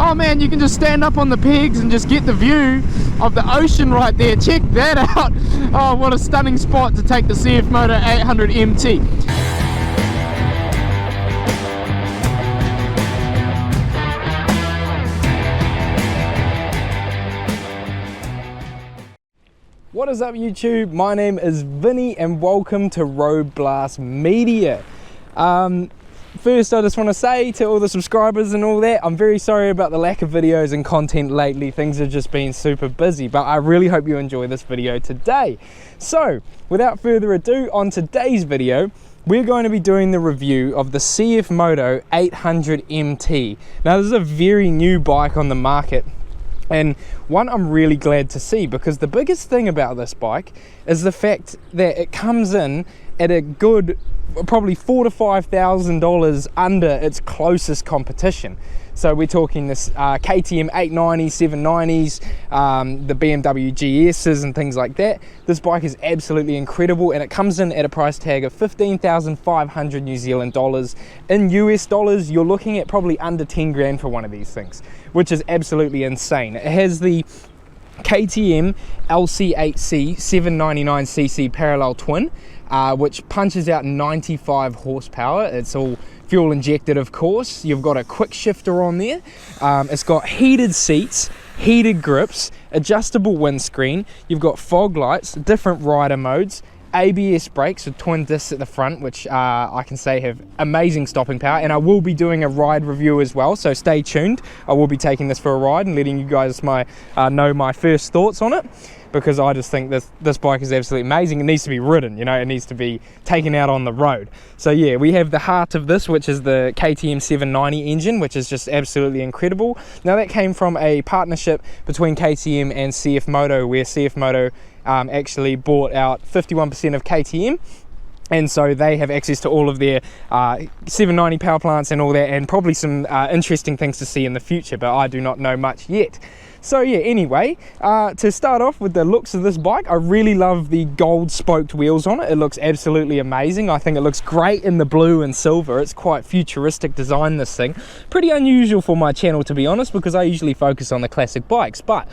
Oh man, you can just stand up on the pegs and just get the view of the ocean right there. Check that out. Oh, what a stunning spot to take the CF MOTO 800MT. What is up YouTube? My name is Vinny and welcome to Road Blast Media. First I just want to say to all the subscribers and all that, I'm very sorry about the lack of videos and content lately. Things have just been super busy, but I really hope you enjoy this video today. So without further ado, on today's video we're going to be doing the review of the CF MOTO 800MT. Now this is a very new bike on the market, and one I'm really glad to see, because the biggest thing about this bike is the fact that it comes in at a good probably $4,000 to $5,000 under its closest competition. So we're talking this KTM 890s, 790s, the BMW GSs and things like that. This bike is absolutely incredible, and it comes in at a price tag of 15,500 New Zealand dollars. In US dollars, you're looking at probably under 10 grand for one of these things, which is absolutely insane. It has the KTM LC8C 799cc parallel twin, which punches out 95 horsepower. It's all fuel injected, of course. You've got a quick shifter on there. It's got heated seats, heated grips, adjustable windscreen. You've got fog lights, different rider modes, ABS brakes with twin discs at the front, which I can say have amazing stopping power, and I will be doing a ride review as well, so stay tuned. I will be taking this for a ride and letting you guys know my first thoughts on it, because I just think this bike is absolutely amazing. It needs to be ridden, you know, it needs to be taken out on the road. So yeah, we have the heart of this, which is the KTM 790 engine, which is just absolutely incredible. Now that came from a partnership between KTM and CF MOTO, where CF MOTO actually bought out 51% of KTM, and so they have access to all of their 790 power plants and all that, and probably some interesting things to see in the future, but I do not know much yet. So yeah, anyway, to start off with the looks of this bike, I really love the gold spoked wheels on it. It looks absolutely amazing. I think it looks great in the blue and silver. It's quite futuristic design, this thing. Pretty unusual for my channel, to be honest, because I usually focus on the classic bikes, but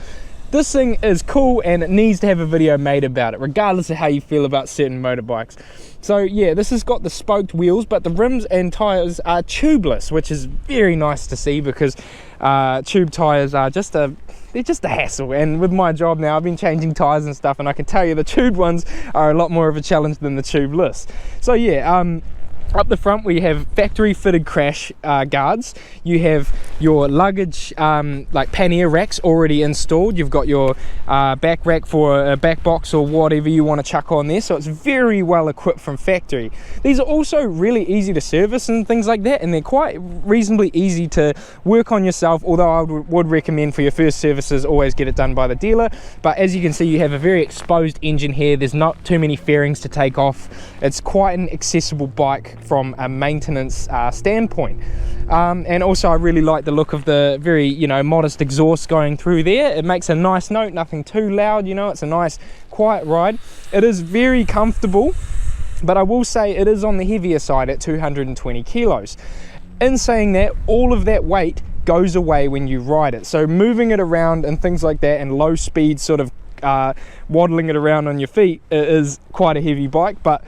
this thing is cool and it needs to have a video made about it, regardless of how you feel about certain motorbikes. So yeah, this has got the spoked wheels, but the rims and tyres are tubeless, which is very nice to see, because tube tyres are they're just a hassle, and with my job now I've been changing tyres and stuff, and I can tell you the tube ones are a lot more of a challenge than the tubeless. So yeah, up the front we have factory fitted crash guards. You have your luggage like pannier racks already installed. You've got your back rack for a back box or whatever you want to chuck on there, so it's very well equipped from factory. These are also really easy to service and things like that, and they're quite reasonably easy to work on yourself, although I would recommend for your first services always get it done by the dealer. But as you can see, you have a very exposed engine here. There's not too many fairings to take off. It's quite an accessible bike from a maintenance standpoint, and also I really like the look of the very, you know, modest exhaust going through there. It makes a nice note, nothing too loud, you know. It's a nice quiet ride. It is very comfortable, but I will say it is on the heavier side at 220 kilos. In saying that, all of that weight goes away when you ride it, so moving it around and things like that, and low speed sort of waddling it around on your feet, it is quite a heavy bike, but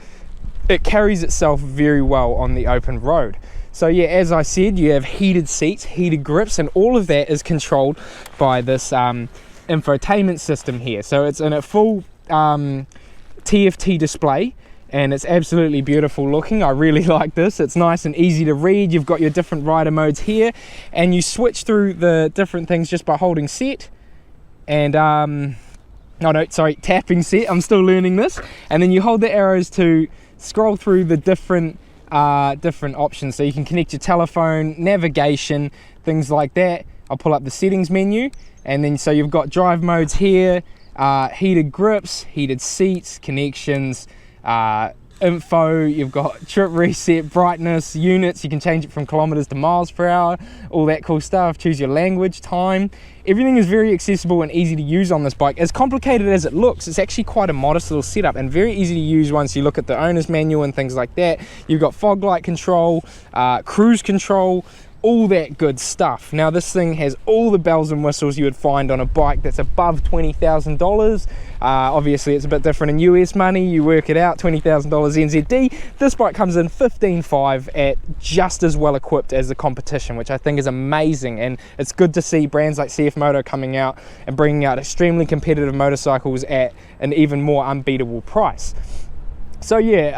it carries itself very well on the open road. So yeah, as I said, you have heated seats, heated grips, and all of that is controlled by this infotainment system here. So it's in a full TFT display, and it's absolutely beautiful looking. I really like this. It's nice and easy to read. You've got your different rider modes here, and you switch through the different things just by holding set and tapping set. I'm still learning this. And then you hold the arrows to scroll through the different options, so you can connect your telephone, navigation, things like that. I'll pull up the settings menu, and then so you've got drive modes here, heated grips, heated seats, connections, info, you've got trip reset, brightness, units, you can change it from kilometers to miles per hour, all that cool stuff. Choose your language, time. Everything is very accessible and easy to use on this bike. As complicated as it looks, it's actually quite a modest little setup and very easy to use once you look at the owner's manual and things like that. You've got fog light control, cruise control, all that good stuff. Now this thing has all the bells and whistles you would find on a bike that's above $20,000. Obviously it's a bit different in US money, you work it out, $20,000 NZD. This bike comes in 15.5 at just as well equipped as the competition, which I think is amazing, and it's good to see brands like CF MOTO coming out and bringing out extremely competitive motorcycles at an even more unbeatable price. So yeah,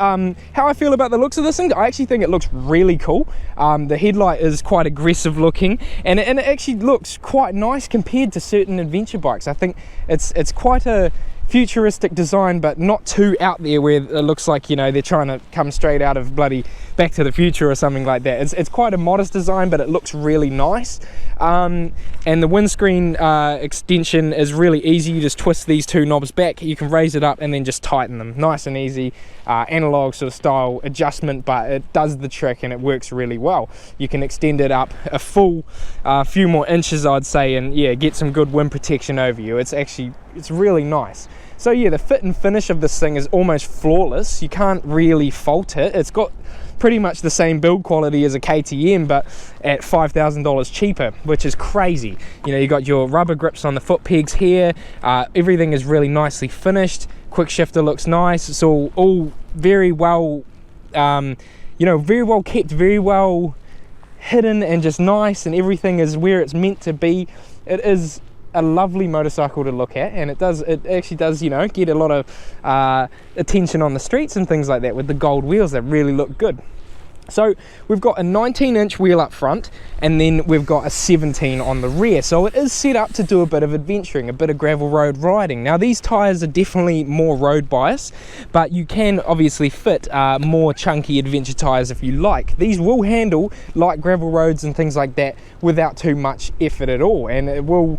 how I feel about the looks of this thing, I actually think it looks really cool. The headlight is quite aggressive looking, and it actually looks quite nice compared to certain adventure bikes. I think it's quite a futuristic design, but not too out there where it looks like, you know, they're trying to come straight out of bloody Back to the Future or something like that. It's quite a modest design, but it looks really nice. And the windscreen extension is really easy. You just twist these two knobs back, you can raise it up and then just tighten them. Nice and easy, analog sort of style adjustment, but it does the trick and it works really well. You can extend it up a full few more inches, I'd say, and yeah, get some good wind protection over you. It's really nice. So yeah, the fit and finish of this thing is almost flawless. You can't really fault it. It's got pretty much the same build quality as a KTM, but at $5,000 cheaper, which is crazy. You know, you got your rubber grips on the foot pegs here. Everything is really nicely finished. Quick shifter looks nice. It's all very well, you know, very well kept, very well hidden and just nice, and everything is where it's meant to be. It is a lovely motorcycle to look at, and it actually does, you know, get a lot of attention on the streets and things like that with the gold wheels that really look good. So we've got a 19-inch wheel up front, and then we've got a 17 on the rear. So it is set up to do a bit of adventuring, a bit of gravel road riding. Now these tyres are definitely more road bias, but you can obviously fit more chunky adventure tyres if you like. These will handle light gravel roads and things like that without too much effort at all, and it will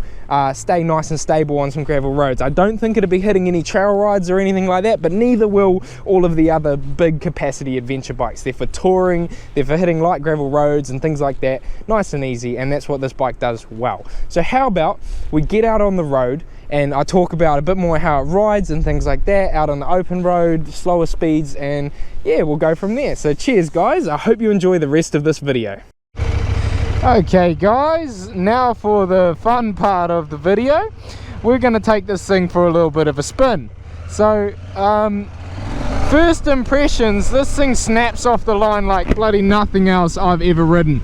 stay nice and stable on some gravel roads. I don't think it'll be hitting any trail rides or anything like that, but neither will all of the other big capacity adventure bikes. They're for touring, they're for hitting light gravel roads and things like that, nice and easy, and that's what this bike does well. So how about we get out on the road and I talk about a bit more how it rides and things like that, out on the open road, slower speeds, and yeah, we'll go from there. So cheers guys, I hope you enjoy the rest of this video. Okay guys, now for the fun part of the video. We're going to take this thing for a little bit of a spin. So first impressions, this thing snaps off the line like bloody nothing else I've ever ridden.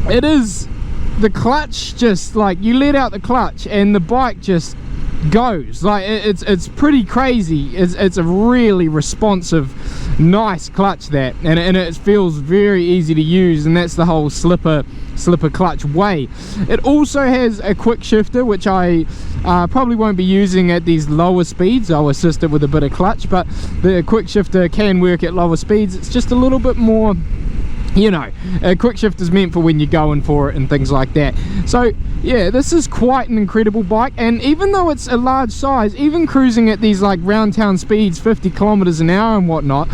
It is, the clutch, just like you let out the clutch and the bike just goes like it's pretty crazy. It's a really responsive, nice clutch, that, and it feels very easy to use, and that's the whole slipper clutch way. It also has a quick shifter, which I probably won't be using at these lower speeds. I'll assist it with a bit of clutch, but the quick shifter can work at lower speeds. It's just a little bit more, you know, a quick shift is meant for when you're going for it and things like that. So yeah, this is quite an incredible bike, and even though it's a large size, even cruising at these like round town speeds, 50 kilometers an hour and whatnot,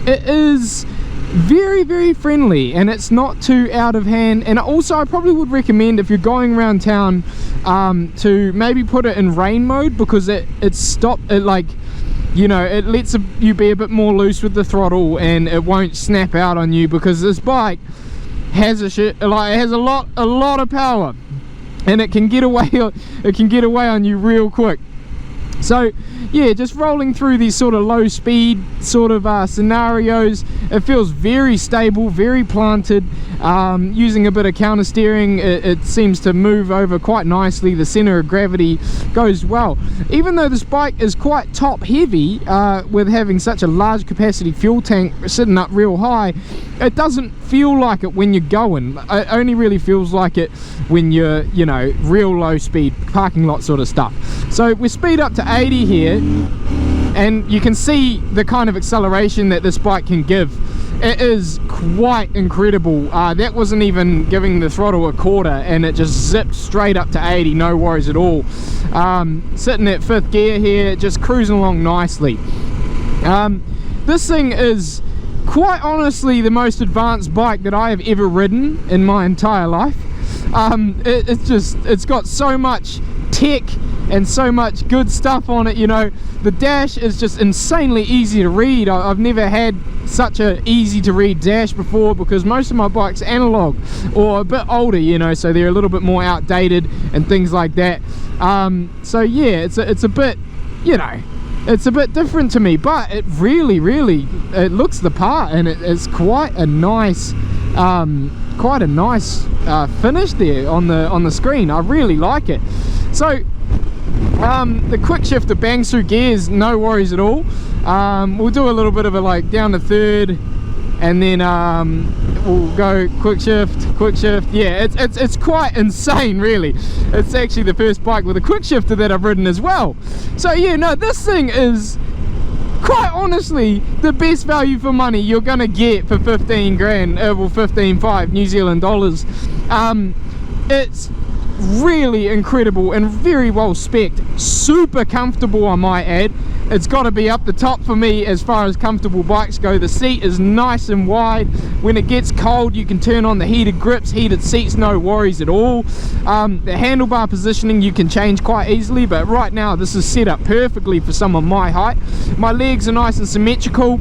it is very, very friendly, and it's not too out of hand. And also I probably would recommend, if you're going around town, to maybe put it in rain mode, because it like, you know, it lets you be a bit more loose with the throttle and it won't snap out on you, because this bike has a lot of power, and it can get away on you real quick. So yeah, just rolling through these sort of low speed sort of scenarios, it feels very stable, very planted. Using a bit of counter steering, it seems to move over quite nicely. The center of gravity goes well, even though this bike is quite top heavy, with having such a large capacity fuel tank sitting up real high. It doesn't feel like it when you're going. It only really feels like it when you're, you know, real low speed parking lot sort of stuff. So we speed up to 80 here, and you can see the kind of acceleration that this bike can give. It is quite incredible. That wasn't even giving the throttle a quarter, and it just zipped straight up to 80, no worries at all. Sitting at 5th gear here, just cruising along nicely. This thing is quite honestly the most advanced bike that I have ever ridden in my entire life. It's got so much tech and so much good stuff on it. You know, the dash is just insanely easy to read. I've never had such a easy to read dash before, because most of my bikes are analog or a bit older, you know, so they're a little bit more outdated and things like that. So yeah, it's a bit, you know, it's a bit different to me, but it really it looks the part, and it's quite a nice finish there on the screen. I really like it. So the quick shifter bangs through gears, no worries at all. We'll do a little bit of a like down to third, and then we'll go quick shift. Yeah, it's quite insane, really. It's actually the first bike with a quick shifter that I've ridden as well. So yeah, no, this thing is quite honestly the best value for money you're gonna get for 15 grand, well 15.5 New Zealand dollars. It's really incredible and very well spec'd, super comfortable, I might add. It's got to be up the top for me as far as comfortable bikes go. The seat is nice and wide. When it gets cold, you can turn on the heated grips, heated seats, no worries at all. The handlebar positioning you can change quite easily, but right now this is set up perfectly for someone my height. My legs are nice and symmetrical,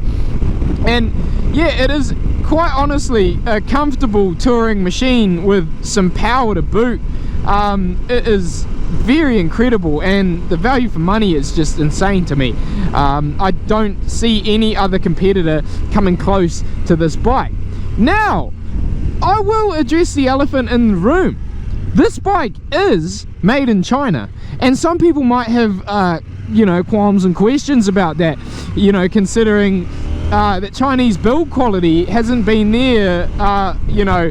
and yeah, it is quite honestly a comfortable touring machine with some power to boot. It is very incredible, and the value for money is just insane to me. I don't see any other competitor coming close to this bike. Now, I will address the elephant in the room. This bike is made in China, and some people might have you know, qualms and questions about that, you know, considering that Chinese build quality hasn't been there you know,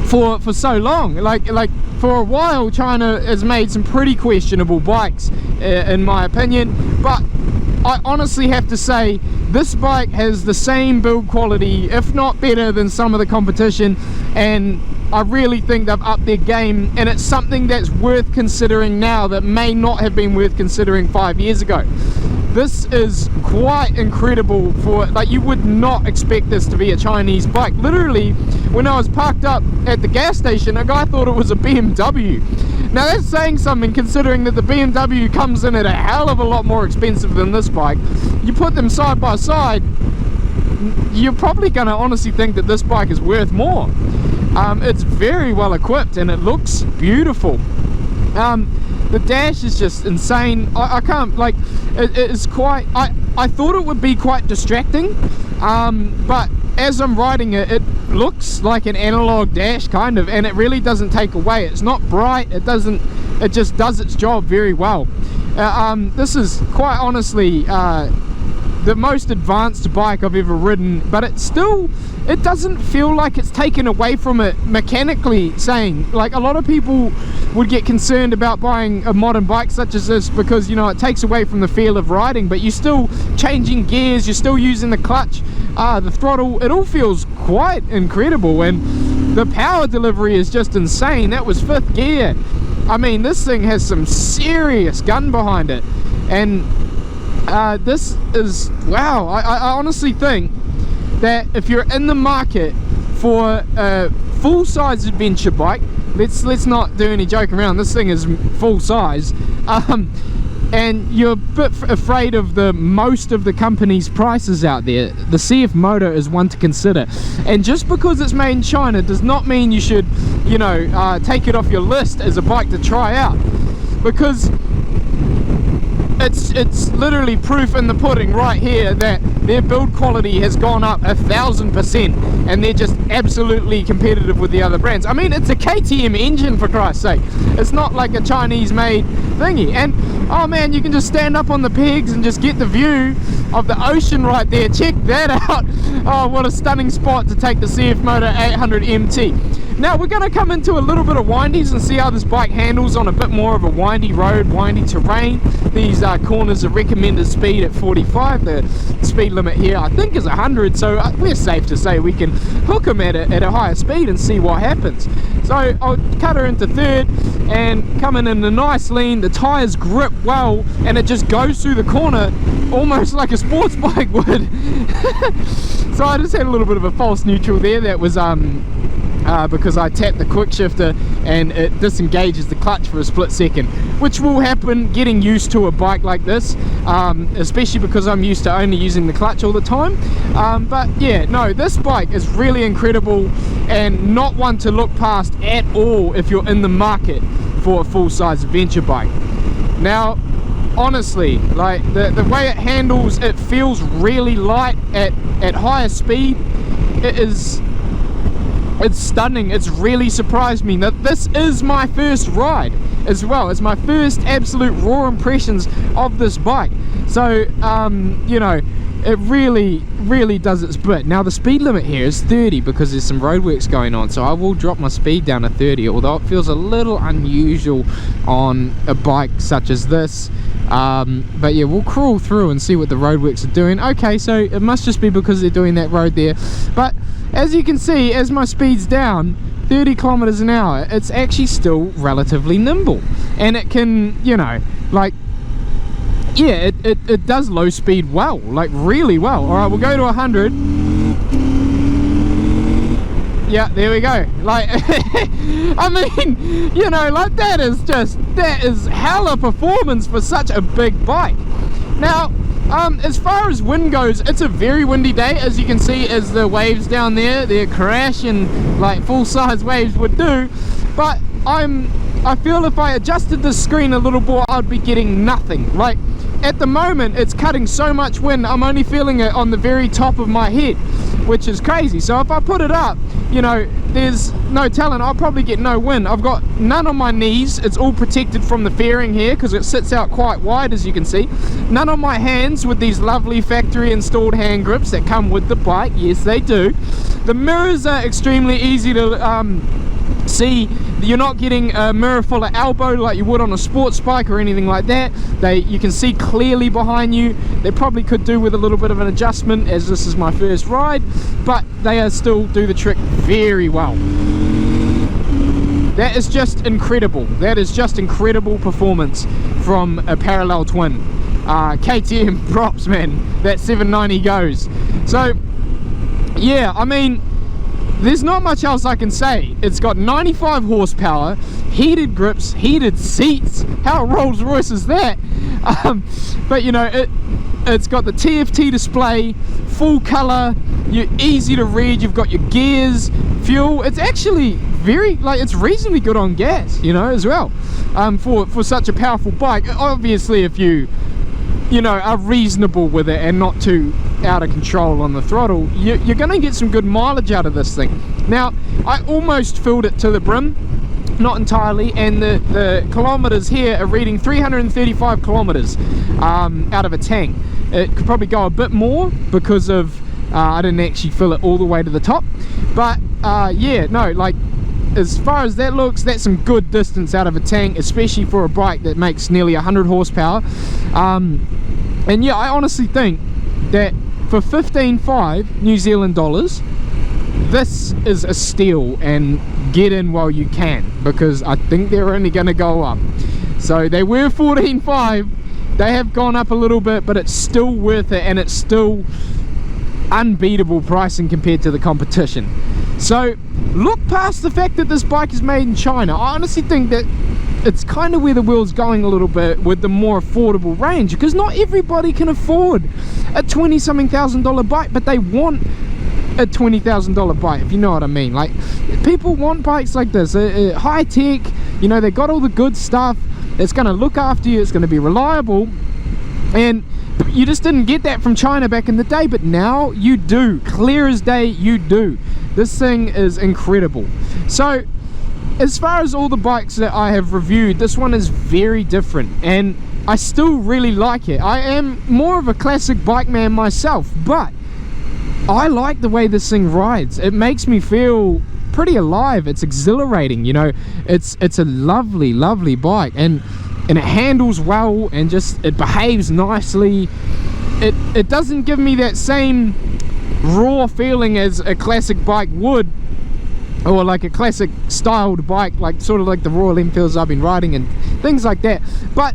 for so long. Like for a while, China has made some pretty questionable bikes in my opinion, but I honestly have to say this bike has the same build quality, if not better, than some of the competition, and I really think they've upped their game, and it's something that's worth considering now that may not have been worth considering 5 years ago. This is quite incredible. For like, you would not expect this to be a Chinese bike. Literally, when I was parked up at the gas station, a guy thought it was a BMW. Now that's saying something, considering that the BMW comes in at a hell of a lot more expensive than this bike. You put them side by side, you're probably gonna honestly think that this bike is worth more. It's very well equipped and it looks beautiful. The dash is just insane. I can't, like, it is quite, I thought it would be quite distracting, but as I'm riding it, it looks like an analog dash kind of, and it really doesn't take away. It's not bright, it just does its job very well. This is quite honestly the most advanced bike I've ever ridden, but it doesn't feel like it's taken away from it mechanically. Saying, like, a lot of people would get concerned about buying a modern bike such as this because, you know, it takes away from the feel of riding, but you're still changing gears, you're still using the clutch, the throttle, it all feels quite incredible, and the power delivery is just insane. That was 5th gear. I mean, this thing has some serious gun behind it, and this is, wow. I honestly think that if you're in the market for a full-size adventure bike, let's not do any joke around, this thing is full size, and you're a bit afraid of most of the company's prices out there, the CF MOTO is one to consider. And just because it's made in China does not mean you should, you know, take it off your list as a bike to try out, because it's literally proof in the pudding right here that their build quality has gone up 1000%, and they're just absolutely competitive with the other brands. I mean, it's a KTM engine, for Christ's sake. It's not like a Chinese made thingy. And oh man, you can just stand up on the pegs and just get the view of the ocean right there. Check that out. Oh, what a stunning spot to take the CF MOTO 800MT. Now we're going to come into a little bit of windies and see how this bike handles on a bit more of a windy road, windy terrain. These corners are recommended speed at 45. The speed limit here I think is 100, so we're safe to say we can hook them at a higher speed and see what happens. So I'll cut her into 3rd and coming in a nice lean. The tyres grip well and it just goes through the corner almost like a sports bike would. So I just had a little bit of a false neutral there. That was because I tap the quick shifter and it disengages the clutch for a split second, which will happen getting used to a bike like this, especially because I'm used to only using the clutch all the time. But yeah, no, this bike is really incredible and not one to look past at all if you're in the market for a full-size adventure bike. Now honestly, like the way it handles, it feels really light at higher speed. It's stunning. It's really surprised me. Now this is my first ride as well. It's my first absolute raw impressions of this bike, so you know, it really does its bit. Now the speed limit here is 30 because there's some roadworks going on, so I will drop my speed down to 30, although it feels a little unusual on a bike such as this. But yeah, we'll crawl through and see what the roadworks are doing. Okay, so it must just be because they're doing that road there. But as you can see, as my speed's down 30 kilometers an hour, it's actually still relatively nimble, and it can, you know, like, yeah, it does low speed well, like really well. All right, we'll go to 100. Yeah, there we go. Like, I mean, you know, like that is hella performance for such a big bike. Now, as far as wind goes, it's a very windy day, as you can see, as the waves down there, they're crashing like full-size waves would do. But I feel if I adjusted the screen a little more, I'd be getting nothing. Like, at the moment, it's cutting so much wind, I'm only feeling it on the very top of my head, which is crazy. So if I put it up, you know, there's no telling, I'll probably get no wind. I've got none on my knees. It's all protected from the fairing here because it sits out quite wide, as you can see. None on my hands with these lovely factory installed hand grips that come with the bike. Yes, they do. The mirrors are extremely easy to see. You're not getting a mirror full of elbow like you would on a sports bike or anything like that. You can see clearly behind you. They probably could do with a little bit of an adjustment, as this is my first ride, but they still do the trick very well. That is just incredible. That is just incredible performance from a parallel twin. KTM props, man. That 790 goes. So yeah, I mean, there's not much else I can say. It's got 95 horsepower, heated grips, heated seats. How Rolls Royce is that? But you know, it's got the TFT display, full color, you're easy to read, you've got your gears, fuel. It's actually very, like, it's reasonably good on gas, you know, as well, for such a powerful bike. Obviously, if you know, are reasonable with it and not too out of control on the throttle, you're going to get some good mileage out of this thing. Now, I almost filled it to the brim, not entirely, and the kilometers here are reading 335 kilometers out of a tank. It could probably go a bit more because of I didn't actually fill it all the way to the top, but yeah, no, like, as far as that looks, that's some good distance out of a tank, especially for a bike that makes nearly 100 horsepower. And yeah, I honestly think that for 15.5 New Zealand dollars, this is a steal, and get in while you can, because I think they're only going to go up. So they were 14.5, they have gone up a little bit, but it's still worth it, and it's still unbeatable pricing compared to the competition. So look past the fact that this bike is made in China. I honestly think that it's kind of where the world's going a little bit with the more affordable range, because not everybody can afford a 20-something thousand dollar bike, but they want a $20,000 bike, if you know what I mean. Like, people want bikes like this, high tech, you know, they got all the good stuff, it's going to look after you, it's going to be reliable, and you just didn't get that from China back in the day, but now you do, clear as day, you do. This thing is incredible. So as far as all the bikes that I have reviewed, this one is very different, and I still really like it. I am more of a classic bike man myself, but I like the way this thing rides. It makes me feel pretty alive. It's exhilarating, you know. It's a lovely bike, and it handles well, and just it behaves nicely. It doesn't give me that same raw feeling as a classic bike would, or like a classic styled bike, like sort of like the Royal Enfields I've been riding and things like that. But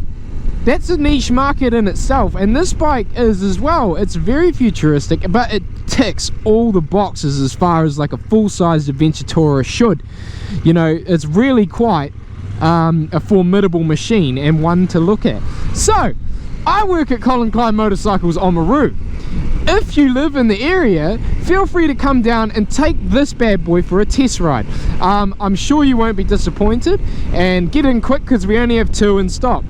that's a niche market in itself, and this bike is as well. It's very futuristic, but ticks all the boxes as far as like a full-sized adventure tourer should. You know, it's really quite a formidable machine and one to look at. So I work at Colin Klein Motorcycles Oamaru. If you live in the area, feel free to come down and take this bad boy for a test ride. I'm sure you won't be disappointed, and get in quick because we only have 2 in stock.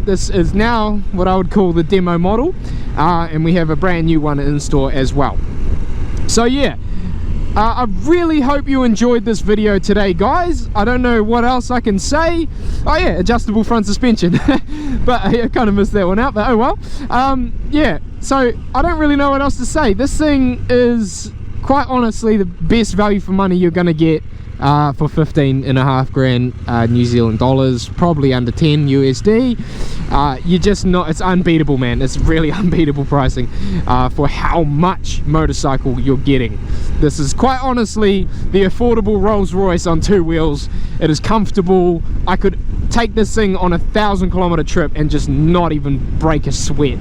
This is now what I would call the demo model, and we have a brand new one in store as well. So yeah, I really hope you enjoyed this video today, guys. I don't know what else I can say. Oh yeah, adjustable front suspension. But I kind of missed that one out, but oh well. Yeah, so I don't really know what else to say. This thing is quite honestly the best value for money you're gonna get for 15.5 grand New Zealand dollars, probably under 10 USD. You're just not, it's unbeatable, man. It's really unbeatable pricing for how much motorcycle you're getting. This is quite honestly the affordable Rolls Royce on 2 wheels. It is comfortable. I could take this thing on a 1,000-kilometer trip and just not even break a sweat,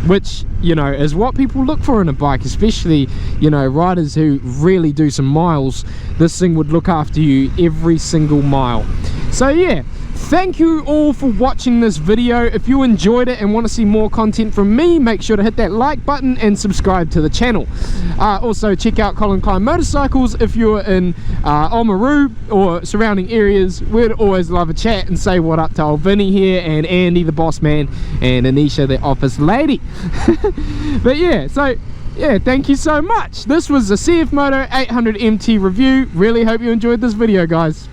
which, you know, is what people look for in a bike, especially, you know, riders who really do some miles. This thing would look after you every single mile. So yeah, thank you all for watching this video. If you enjoyed it and want to see more content from me, make sure to hit that like button and subscribe to the channel. Also check out Colin Klein Motorcycles if you're in Oamaru or surrounding areas. We'd always love a chat and say what up to old Vinny here, and Andy the boss man, and Anisha the office lady. But yeah, so yeah, thank you so much. This was a CF MOTO 800MT review. Really hope you enjoyed this video, guys.